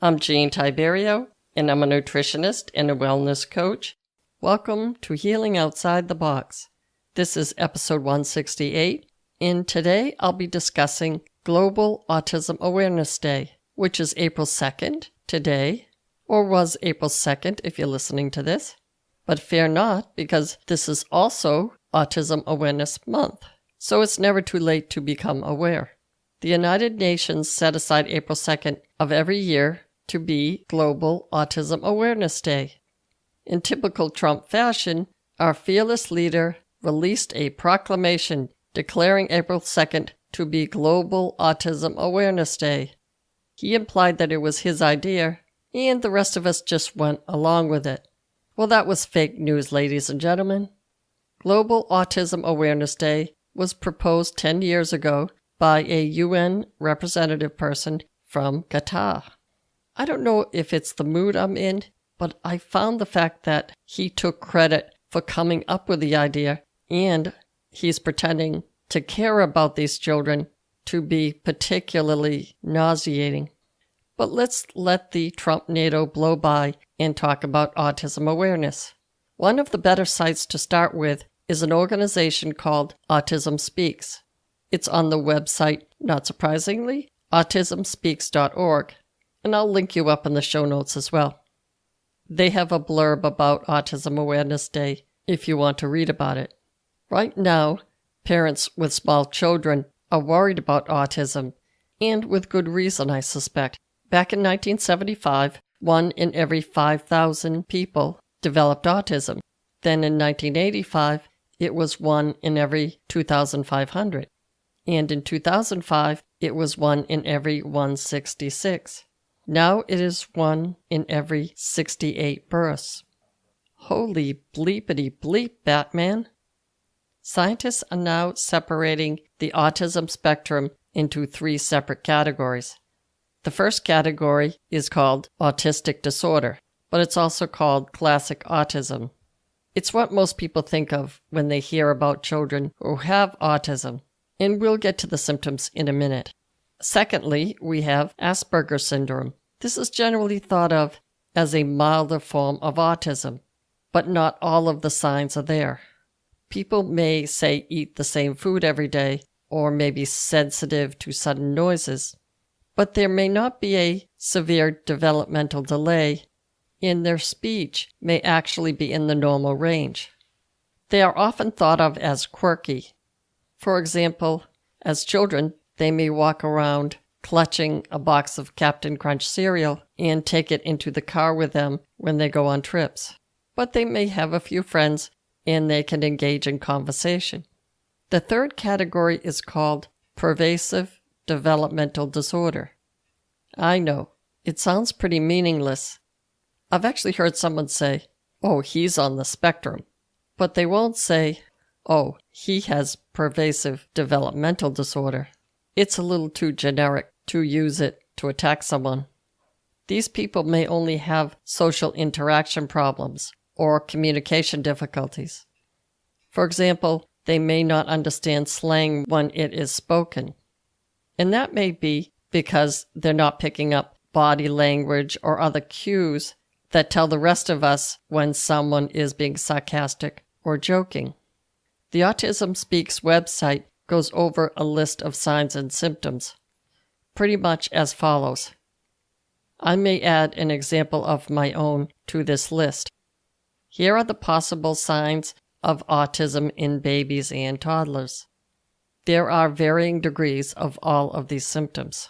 I'm Jean Tiberio, and I'm a nutritionist and a wellness coach. Welcome to Healing Outside the Box. This is episode 168, and today I'll be discussing Global Autism Awareness Day, which is April 2nd today, or was April 2nd if you're listening to this. But fear not, because this is also Autism Awareness Month, so it's never too late to become aware. The United Nations set aside April 2nd of every year to be Global Autism Awareness Day. In typical Trump fashion, our fearless leader released a proclamation declaring April 2nd to be Global Autism Awareness Day. He implied that it was his idea, and the rest of us just went along with it. Well, that was fake news, ladies and gentlemen. Global Autism Awareness Day was proposed 10 years ago by a UN representative person from Qatar. I don't know if it's the mood I'm in, but I found the fact that he took credit for coming up with the idea, and he's pretending to care about these children to be particularly nauseating. But let's let the Trump NATO blow by and talk about autism awareness. One of the better sites to start with is an organization called Autism Speaks. It's on the website, not surprisingly, autismspeaks.org, and I'll link you up in the show notes as well. They have a blurb about Autism Awareness Day if you want to read about it. Right now, parents with small children are worried about autism, and with good reason, I suspect. Back in 1975, 1 in every 5,000 people developed autism. Then in 1985, it was 1 in every 2,500. And in 2005, it was 1 in every 166. Now it is 1 in every 68 births. Holy bleepity bleep, Batman. Scientists are now separating the autism spectrum into 3 separate categories. The first category is called autistic disorder, but it's also called classic autism. It's what most people think of when they hear about children who have autism, and we'll get to the symptoms in a minute. Secondly, we have Asperger's syndrome. This is generally thought of as a milder form of autism, but not all of the signs are there. People may, say, eat the same food every day, or may be sensitive to sudden noises, but there may not be a severe developmental delay, and their speech may actually be in the normal range. They are often thought of as quirky. For example, as children, they may walk around clutching a box of Captain Crunch cereal and take it into the car with them when they go on trips. But they may have a few friends and they can engage in conversation. The third category is called pervasive developmental disorder. I know, it sounds pretty meaningless. I've actually heard someone say, "Oh, he's on the spectrum," but they won't say, "Oh, he has pervasive developmental disorder." It's a little too generic to use it to attack someone. These people may only have social interaction problems or communication difficulties. For example, they may not understand slang when it is spoken. And that may be because they're not picking up body language or other cues that tell the rest of us when someone is being sarcastic or joking. The Autism Speaks website goes over a list of signs and symptoms, pretty much as follows. I may add an example of my own to this list. Here are the possible signs of autism in babies and toddlers. There are varying degrees of all of these symptoms.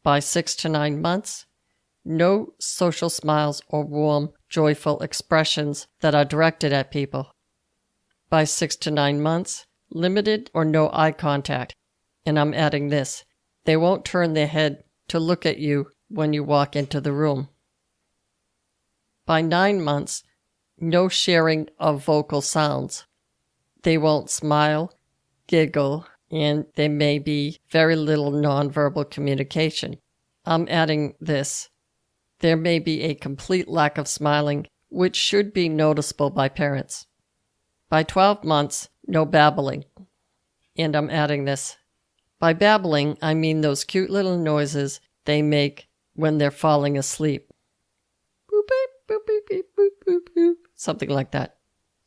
By 6 to 9 months, no social smiles or warm, joyful expressions that are directed at people. By 6 to 9 months, limited or no eye contact. And I'm adding this. They won't turn their head to look at you when you walk into the room. By 9 months, no sharing of vocal sounds. They won't smile, giggle, and there may be very little nonverbal communication. I'm adding this. There may be a complete lack of smiling, which should be noticeable by parents. By 12 months, no babbling. And I'm adding this. By babbling, I mean those cute little noises they make when they're falling asleep. Boop, beep, boop, beep, beep, boop, boop, boop. Something like that.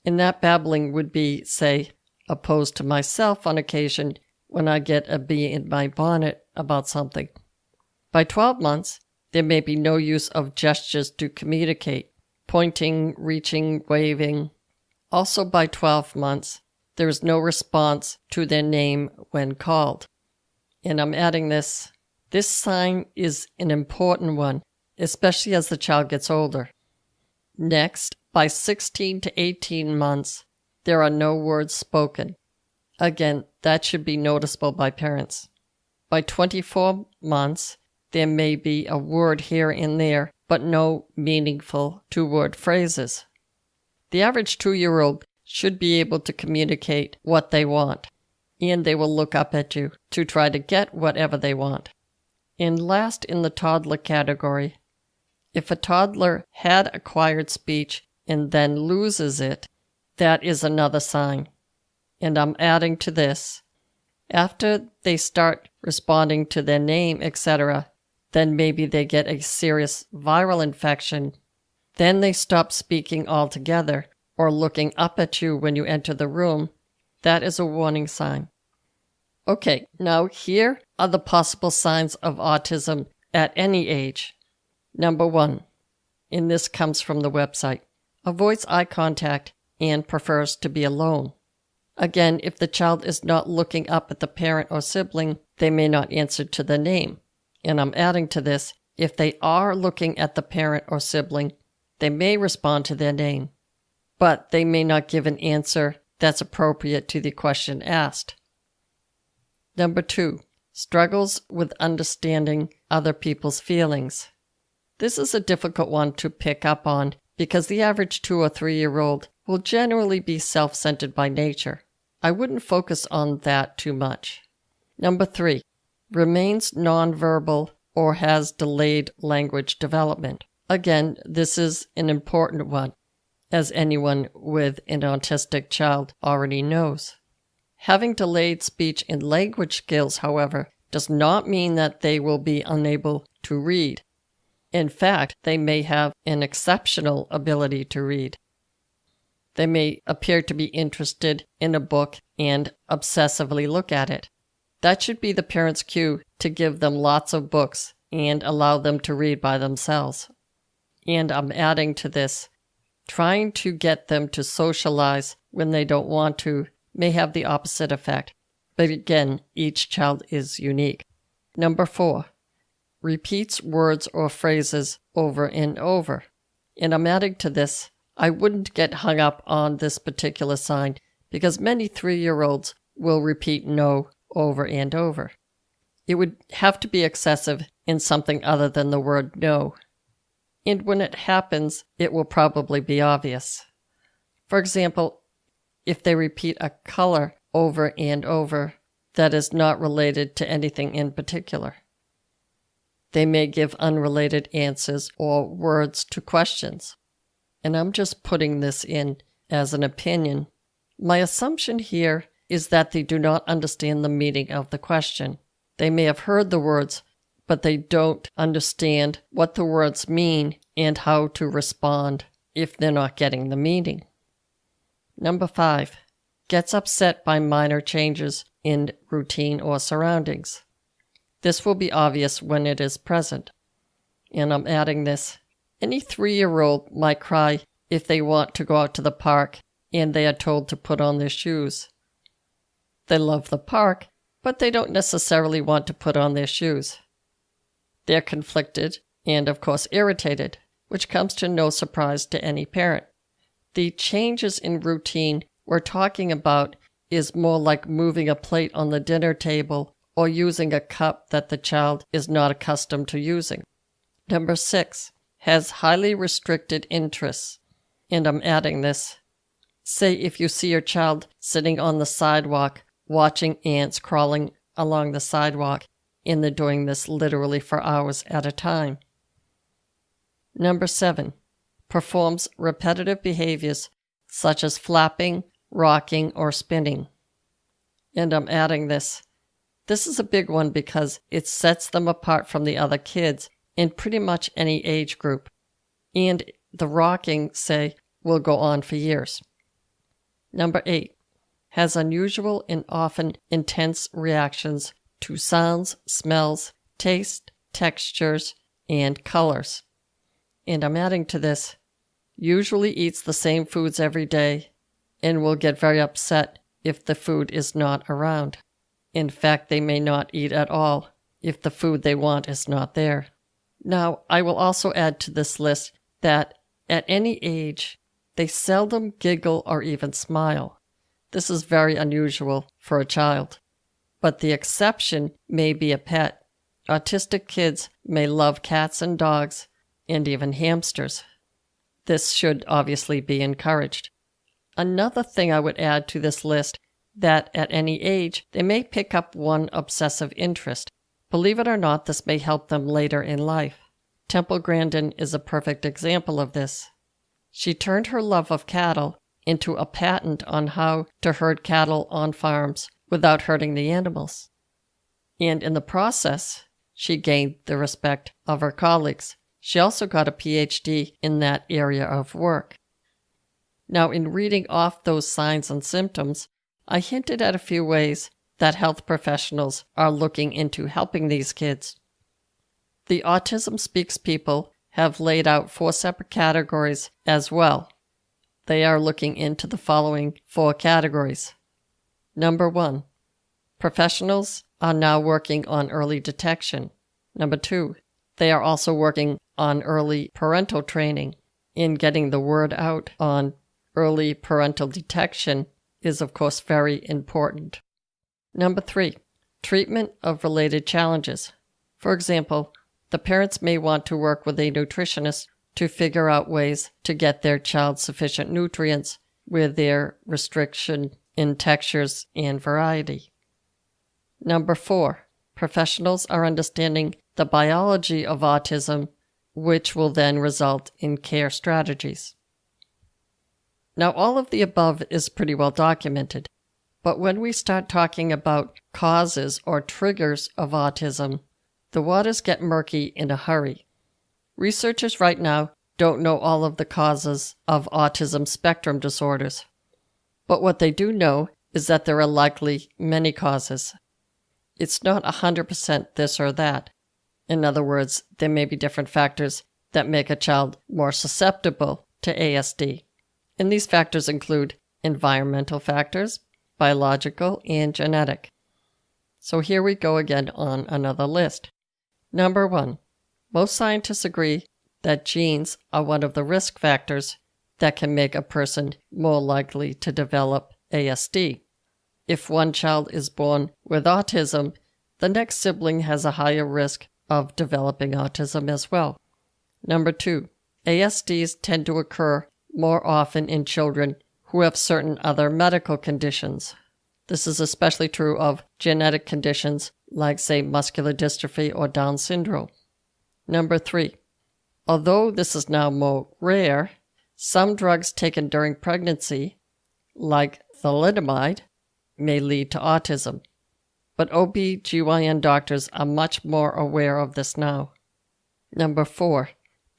And that babbling would be, say, opposed to myself on occasion when I get a bee in my bonnet about something. By 12 months, there may be no use of gestures to communicate, pointing, reaching, waving. Also by 12 months, there is no response to their name when called. And I'm adding this. This sign is an important one, especially as the child gets older. Next, by 16 to 18 months, there are no words spoken. Again, that should be noticeable by parents. By 24 months, there may be a word here and there, but no meaningful two-word phrases. The average 2-year-old should be able to communicate what they want, and they will look up at you to try to get whatever they want. And last in the toddler category, if a toddler had acquired speech and then loses it, that is another sign. And I'm adding to this. After they start responding to their name, etc., then maybe they get a serious viral infection. Then they stop speaking altogether or looking up at you when you enter the room. That is a warning sign. Okay, now here are the possible signs of autism at any age. Number 1, and this comes from the website, avoids eye contact and prefers to be alone. Again, if the child is not looking up at the parent or sibling, they may not answer to the name. And I'm adding to this, if they are looking at the parent or sibling, they may respond to their name, but they may not give an answer that's appropriate to the question asked. Number 2, struggles with understanding other people's feelings. This is a difficult one to pick up on because the average 2 or 3-year-old will generally be self-centered by nature. I wouldn't focus on that too much. Number 3, remains nonverbal or has delayed language development. Again, this is an important one, as anyone with an autistic child already knows. Having delayed speech and language skills, however, does not mean that they will be unable to read. In fact, they may have an exceptional ability to read. They may appear to be interested in a book and obsessively look at it. That should be the parent's cue to give them lots of books and allow them to read by themselves. And I'm adding to this, trying to get them to socialize when they don't want to may have the opposite effect. But again, each child is unique. Number 4, repeats words or phrases over and over. And I'm adding to this, I wouldn't get hung up on this particular sign because many 3-year-olds will repeat no over and over. It would have to be excessive in something other than the word no. And when it happens, it will probably be obvious. For example, if they repeat a color over and over that is not related to anything in particular. They may give unrelated answers or words to questions. And I'm just putting this in as an opinion. My assumption here is that they do not understand the meaning of the question. They may have heard the words, but they don't understand what the words mean and how to respond if they're not getting the meaning. Number 5, gets upset by minor changes in routine or surroundings. This will be obvious when it is present. And I'm adding this. Any 3-year-old might cry if they want to go out to the park and they are told to put on their shoes. They love the park, but they don't necessarily want to put on their shoes. They're conflicted and, of course, irritated, which comes to no surprise to any parent. The changes in routine we're talking about is more like moving a plate on the dinner table or using a cup that the child is not accustomed to using. Number 6, has highly restricted interests. And I'm adding this. Say if you see your child sitting on the sidewalk watching ants crawling along the sidewalk, and they're doing this literally for hours at a time. Number 7, performs repetitive behaviors such as flapping, rocking, or spinning. And I'm adding this. This is a big one because it sets them apart from the other kids in pretty much any age group, and the rocking, say, will go on for years. Number 8, has unusual and often intense reactions to sounds, smells, taste, textures, and colors. And I'm adding to this, usually eats the same foods every day and will get very upset if the food is not around. In fact, they may not eat at all if the food they want is not there. Now, I will also add to this list that at any age, they seldom giggle or even smile. This is very unusual for a child. But the exception may be a pet. Autistic kids may love cats and dogs and even hamsters. This should obviously be encouraged. Another thing I would add to this list, that at any age, they may pick up one obsessive interest. Believe it or not, this may help them later in life. Temple Grandin is a perfect example of this. She turned her love of cattle into a patent on how to herd cattle on farms without hurting the animals. And in the process, she gained the respect of her colleagues. She also got a PhD in that area of work. Now, in reading off those signs and symptoms, I hinted at a few ways that health professionals are looking into helping these kids. The Autism Speaks people have laid out 4 separate categories as well. They are looking into the following 4 categories. Number 1, professionals are now working on early detection. Number 2, they are also working on early parental training. In getting the word out on early parental detection is, of course, very important. Number 3, treatment of related challenges. For example, the parents may want to work with a nutritionist to figure out ways to get their child sufficient nutrients with their restriction in textures and variety. Number 4, professionals are understanding the biology of autism, which will then result in care strategies. Now, all of the above is pretty well documented, but when we start talking about causes or triggers of autism, the waters get murky in a hurry. Researchers right now don't know all of the causes of autism spectrum disorders, but what they do know is that there are likely many causes. It's not 100% this or that. In other words, there may be different factors that make a child more susceptible to ASD. And these factors include environmental factors, biological, and genetic. So here we go again on another list. Number 1, most scientists agree that genes are one of the risk factors that can make a person more likely to develop ASD. If one child is born with autism, the next sibling has a higher risk of developing autism as well. Number 2, ASDs tend to occur more often in children who have certain other medical conditions. This is especially true of genetic conditions like, say, muscular dystrophy or Down syndrome. Number 3, although this is now more rare, some drugs taken during pregnancy, like thalidomide, may lead to autism. But OB/GYN doctors are much more aware of this now. Number 4,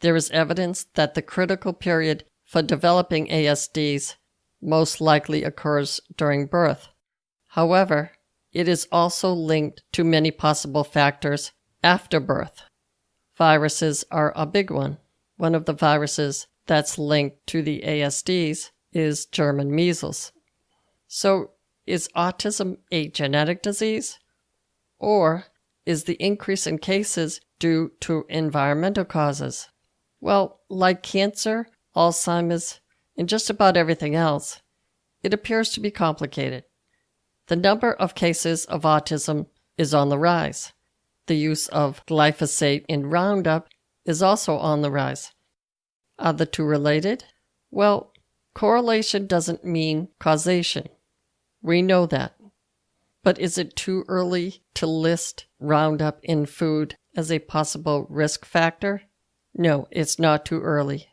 there is evidence that the critical period for developing ASDs most likely occurs during birth. However, it is also linked to many possible factors after birth. Viruses are a big one. One of the viruses that's linked to the ASDs is German measles. So, is autism a genetic disease? Or is the increase in cases due to environmental causes? Well, like cancer, Alzheimer's, and just about everything else, it appears to be complicated. The number of cases of autism is on the rise. The use of glyphosate in Roundup is also on the rise. Are the two related? Well, correlation doesn't mean causation. We know that. But is it too early to list Roundup in food as a possible risk factor? No, it's not too early.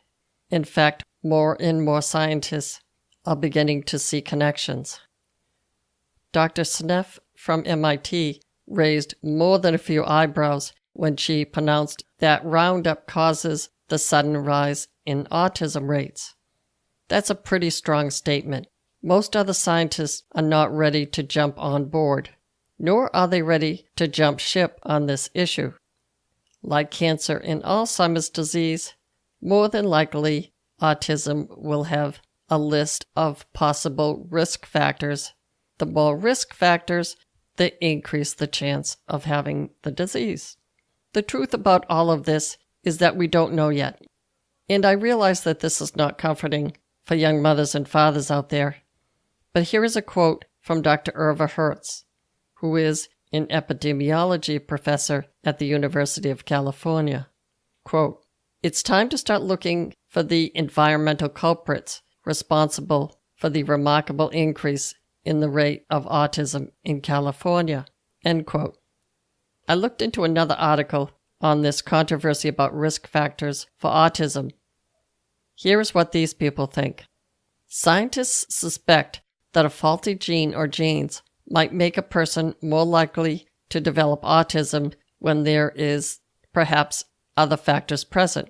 In fact, more and more scientists are beginning to see connections. Dr. Sneff from MIT raised more than a few eyebrows when she pronounced that Roundup causes the sudden rise in autism rates. That's a pretty strong statement. Most other scientists are not ready to jump on board, nor are they ready to jump ship on this issue. Like cancer and Alzheimer's disease, more than likely autism will have a list of possible risk factors. The more risk factors, the increase the chance of having the disease. The truth about all of this is that we don't know yet. And I realize that this is not comforting for young mothers and fathers out there. But here is a quote from Dr. Irva Hertz, who is an epidemiology professor at the University of California. Quote, "It's time to start looking for the environmental culprits responsible for the remarkable increase in the rate of autism in California." End quote. I looked into another article on this controversy about risk factors for autism. Here is what these people think. Scientists suspect that a faulty gene or genes might make a person more likely to develop autism when there is perhaps other factors present.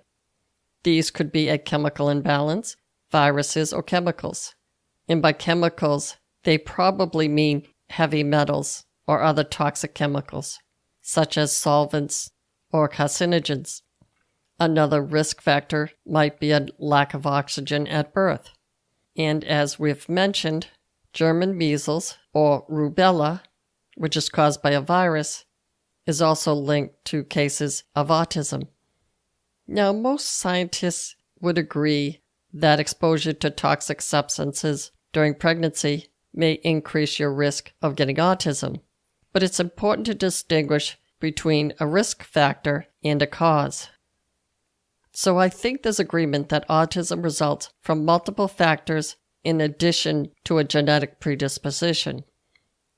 These could be a chemical imbalance, viruses, or chemicals. And by chemicals, they probably mean heavy metals or other toxic chemicals, such as solvents or carcinogens. Another risk factor might be a lack of oxygen at birth. And as we've mentioned, German measles or rubella, which is caused by a virus, is also linked to cases of autism. Now, most scientists would agree that exposure to toxic substances during pregnancy may increase your risk of getting autism, but it's important to distinguish between a risk factor and a cause. So I think there's agreement that autism results from multiple factors in addition to a genetic predisposition.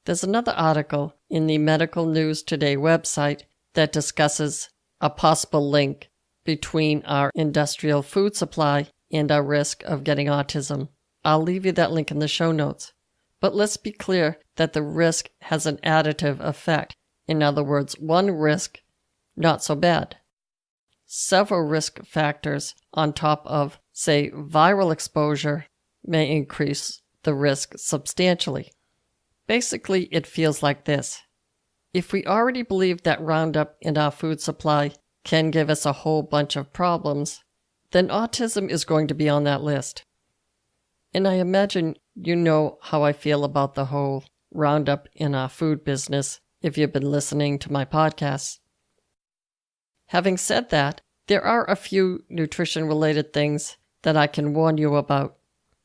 There's another article in the Medical News Today website that discusses a possible link between our industrial food supply and our risk of getting autism. I'll leave you that link in the show notes. But let's be clear that the risk has an additive effect. In other words, one risk, not so bad. Several risk factors on top of, say, viral exposure may increase the risk substantially. Basically, it feels like this. If we already believe that Roundup in our food supply can give us a whole bunch of problems, then autism is going to be on that list. And I imagine you know how I feel about the whole Roundup in our food business if you've been listening to my podcasts. Having said that, there are a few nutrition-related things that I can warn you about.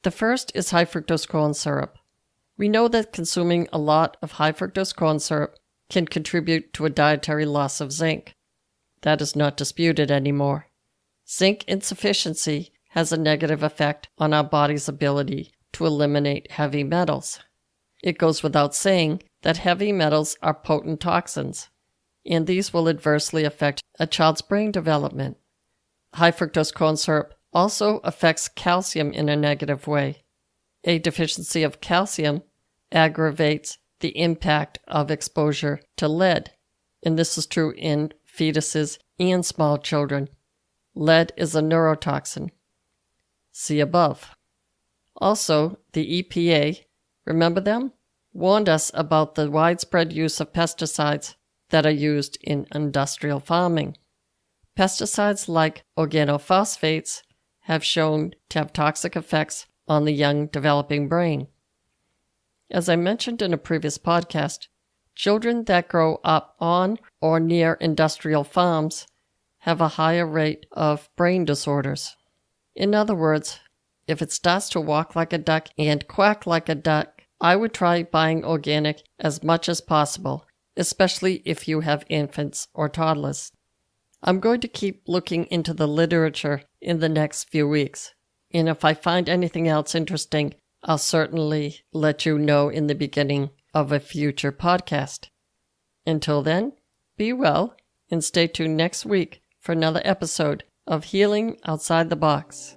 The first is high fructose corn syrup. We know that consuming a lot of high fructose corn syrup can contribute to a dietary loss of zinc. That is not disputed anymore. Zinc insufficiency has a negative effect on our body's ability to eliminate heavy metals. It goes without saying that heavy metals are potent toxins, and these will adversely affect a child's brain development. High fructose corn syrup also affects calcium in a negative way. A deficiency of calcium aggravates the impact of exposure to lead, and this is true in fetuses and small children. Lead is a neurotoxin. See above. Also, the EPA, remember them? Warned us about the widespread use of pesticides that are used in industrial farming. Pesticides like organophosphates have shown to have toxic effects on the young developing brain. As I mentioned in a previous podcast, children that grow up on or near industrial farms have a higher rate of brain disorders. In other words, if it starts to walk like a duck and quack like a duck, I would try buying organic as much as possible, especially if you have infants or toddlers. I'm going to keep looking into the literature in the next few weeks, and if I find anything else interesting, I'll certainly let you know in the beginning of a future podcast. Until then, be well and stay tuned next week for another episode of Healing Outside the Box.